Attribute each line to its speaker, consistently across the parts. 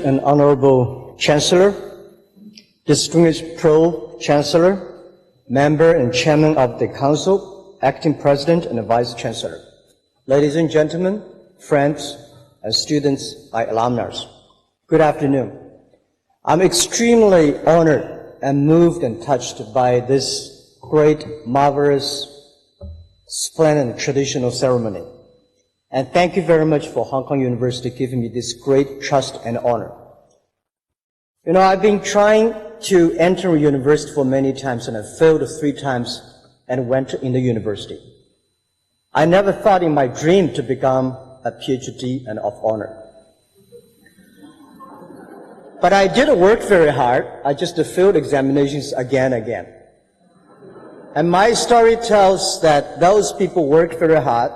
Speaker 1: and Honorable Chancellor, distinguished Pro-Chancellor, Member and Chairman of the Council, Acting President and Vice Chancellor, ladies and gentlemen, friends and students by alumni, good afternoon. I'm extremely honored and moved and touched by this great, marvelous, splendid and traditional ceremony. And thank you very much for Hong Kong University giving me this great trust and honor. You know, I've been trying to enter a university for many times, and I failed 3 times and went in the university. I never thought in my dream to become a PhD and of honor. But I did work very hard. I just failed examinations again and again. And my story tells that those people work very hard,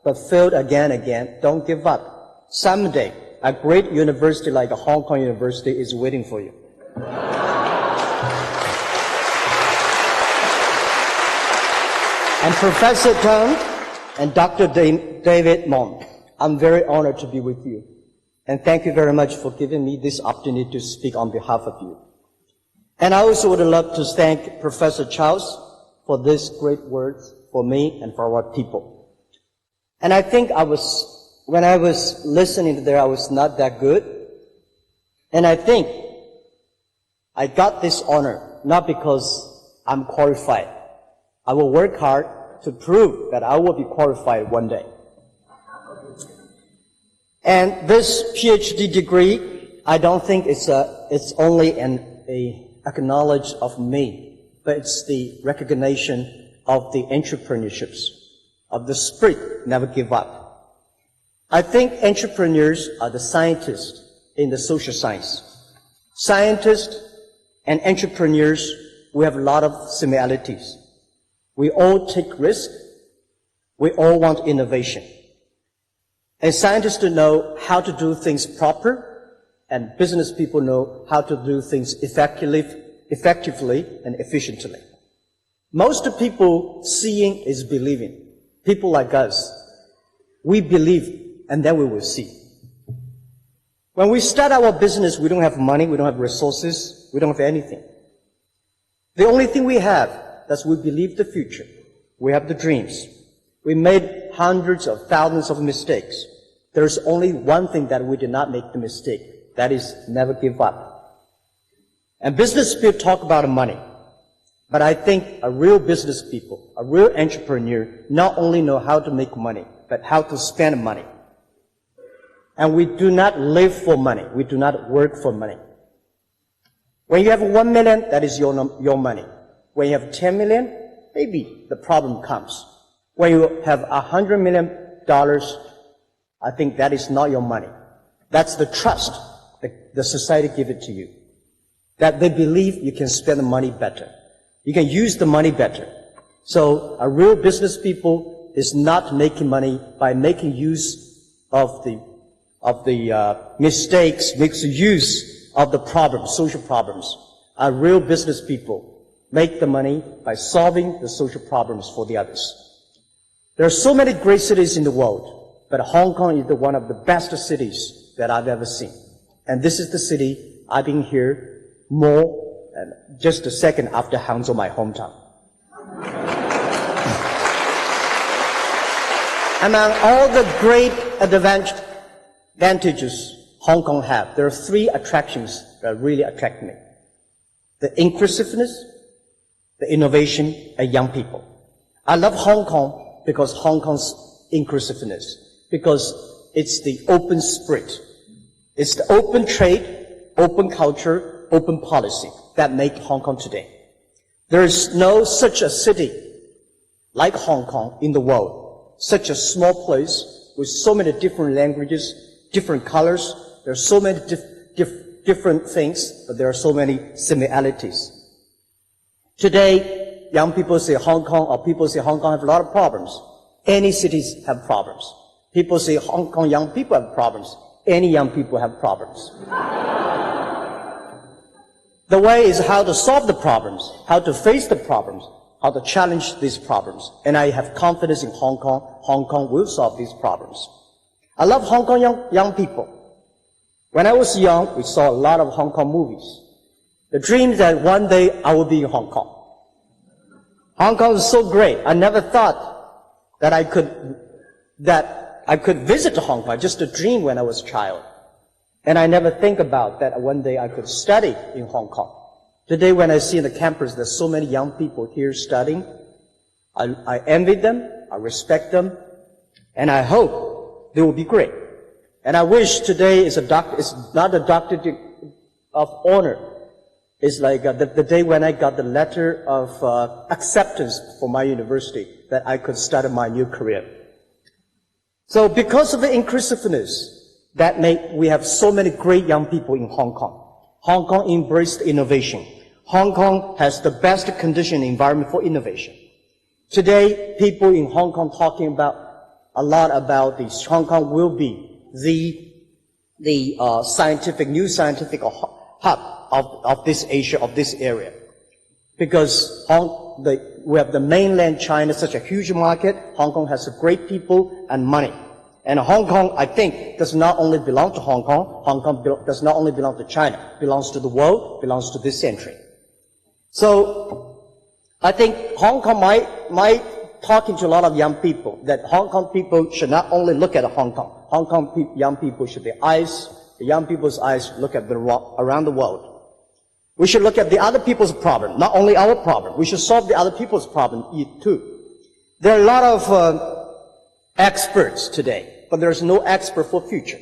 Speaker 1: but failed again and again. Don't give up. Someday, a great university like Hong Kong University is waiting for you. And Professor Tang and Dr. David Mong, I'm very honored to be with you. And thank you very much for giving me this opportunity to speak on behalf of you. And I also would love to thank Professor Charles for these great words for me and for our people. And I think when I was listening to there, I was not that good. And I think I got this honor not because I'm qualified. I will work hard to prove that I will be qualified one day. And this PhD degree, I don't think it's only an acknowledge of me, but it's the recognition of the entrepreneurships, of the spirit, never give up. I think entrepreneurs are the scientists in the social science. Scientists and entrepreneurs, we have a lot of similarities. We all take risks. We all want innovation. And scientists know how to do things proper, and business people know how to do things effectively and efficiently. Most people seeing is believing. People like us, we believe, and then we will see. When we start our business, we don't have money, we don't have resources, we don't have anything. The only thing we have is we believe the future. We have the dreams. We made hundreds of thousands of mistakes. There's only one thing that we did not make the mistake. That is, never give up. And business people talk about money. But I think a real business people, a real entrepreneur, not only know how to make money, but how to spend money. And we do not live for money. We do not work for money. When you have 1 million, that is your money. When you have 10 million, maybe the problem comes. When you have $100 million, I think that is not your money. That's the trust that the society give it to you. That they believe you can spend the money better. You can use the money better. So a real business people is not making money by making use of the mistakes, makes use of the problems, social problems. A real business people make the money by solving the social problems for the others. There are so many great cities in the world, but Hong Kong is one of the best cities that I've ever seen. And this is the city I've been here more than just a second after Hangzhou, my hometown. Among all the great advantages Hong Kong have, there are 3 attractions that really attract me. The inclusiveness, the innovation, and young people. I love Hong Kong because Hong Kong's inclusiveness, because it's the open spirit. It's the open trade, open culture, open policy that make Hong Kong today. There is no such a city like Hong Kong in the world, such a small place with so many different languages, different colors. There are so many different things, but there are so many similarities. Today, young people say Hong Kong, or people say Hong Kong have a lot of problems. Any cities have problems. People say Hong Kong young people have problems. Any young people have problems. The way is how to solve the problems, how to face the problems, how to challenge these problems. And I have confidence in Hong Kong. Hong Kong will solve these problems. I love Hong Kong young people. When I was young, we saw a lot of Hong Kong movies. The dream that one day I will be in Hong Kong. Hong Kong is so great. I never thought that I could visit Hong Kong, just a dream when I was a child. And I never think about that one day I could study in Hong Kong. Today when I see in the campus there's so many young people here studying, I envy them, I respect them, and I hope they will be great. And I wish today is not a doctorate of honor. It's like the day when I got the letter of acceptance for my university that I could start my new career. So because of the inclusiveness, we have so many great young people in Hong Kong. Hong Kong embraced innovation. Hong Kong has the best conditioned environment for innovation. Today, people in Hong Kong talking a lot about this. Hong Kong will be the new scientific hub of this Asia, of this area. Because we have the mainland China, such a huge market. Hong Kong has great people and money. And Hong Kong, I think, does not only belong to Hong Kong. Hong Kong does not only belong to China. Belongs to the world, belongs to this century. So, I think Hong Kong might talking to a lot of young people that Hong Kong people should not only look at Hong Kong. Hong Kong young people should the young people's eyes look at around the world. We should look at the other people's problem, not only our problem. We should solve the other people's problem too. There are a lot of experts today, but there's no expert for future.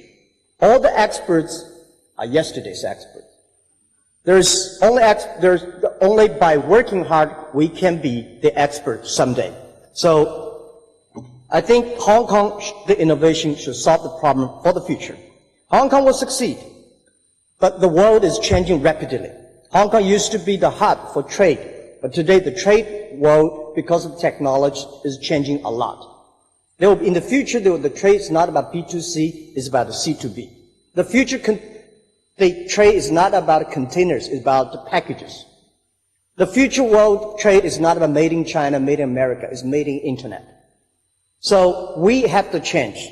Speaker 1: All the experts are yesterday's experts. There's only by working hard we can be the expert someday. So I think Hong Kong, the innovation should solve the problem for the future. Hong Kong will succeed, but the world is changing rapidly. Hong Kong used to be the hub for trade, but today the trade world, because of technology, is changing a lot. In the future, the trade is not about B2C, it's about the C2B. The future, the trade is not about containers, it's about the packages. The future world trade is not about made in China, made in America, it's made in internet. So we have to change.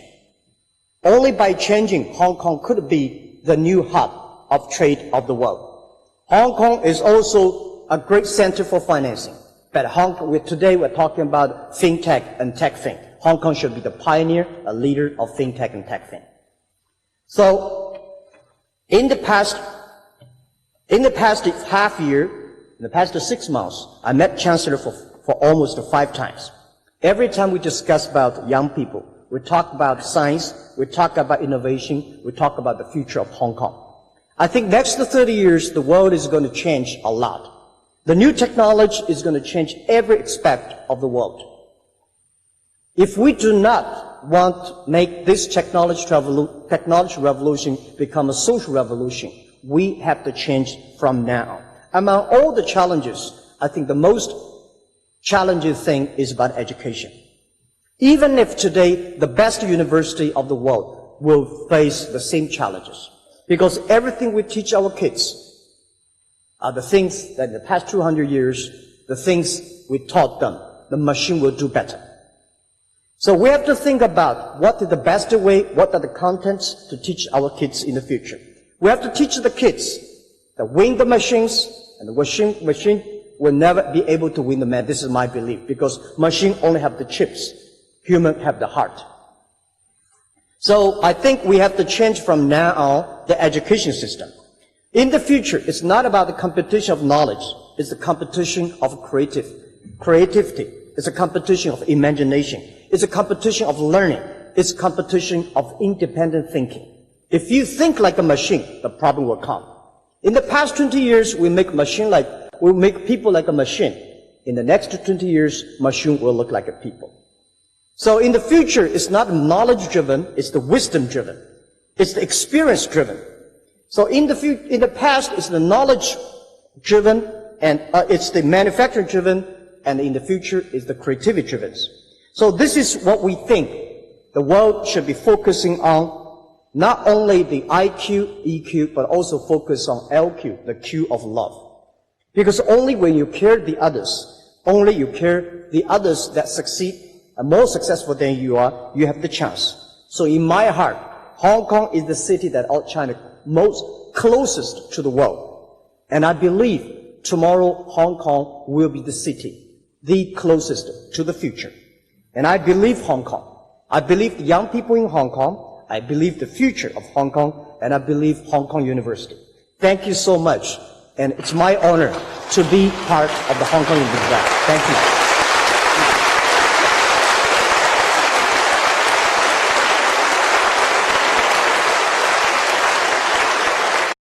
Speaker 1: Only by changing, Hong Kong could be the new hub of trade of the world. Hong Kong is also a great center for financing. But today we're talking about fintech and techfin. Hong Kong should be the pioneer, a leader of fintech and techfin. So, in the past half year, in the past 6 months, I met Chancellor for almost 5 times. Every time we discuss about young people, we talk about science, we talk about innovation, we talk about the future of Hong Kong. I think next 30 years, the world is going to change a lot. The new technology is going to change every aspect of the world. If we do not want to make this technology revolution become a social revolution, we have to change from now. Among all the challenges, I think the most challenging thing is about education. Even if today the best university of the world will face the same challenges, because everything we teach our kids are the things that in the past 200 years, the things we taught them, the machine will do better. So we have to think about what is the best way, what are the contents to teach our kids in the future. We have to teach the kids that win the machines, and the machine will never be able to win the man. This is my belief, because machine only have the chips, human have the heart. So I think we have to change from now on the education system. In the future, it's not about the competition of knowledge, it's the competition of creativity. It's a competition of imagination. It's a competition of learning. It's a competition of independent thinking. If you think like a machine, the problem will come. In the past 20 years, we make people like a machine. In the next 20 years, machine will look like a people. So in the future, it's not knowledge-driven, it's the wisdom-driven. It's the experience-driven. So in the past, it's the knowledge-driven, and it's the manufacturing-driven, and in the future is the creativity-driven. So this is what we think the world should be focusing on, not only the IQ, EQ, but also focus on LQ, the Q of love. Because only when you care the others, only you care the others that succeed and more successful than you are, you have the chance. So in my heart, Hong Kong is the city that all China most closest to the world. And I believe tomorrow Hong Kong will be the city, the closest to the future. And I believe Hong Kong. I believe the young people in Hong Kong. I believe the future of Hong Kong. And I believe Hong Kong University. Thank you so much. And it's my honor to be part of the Hong Kong University. Thank you.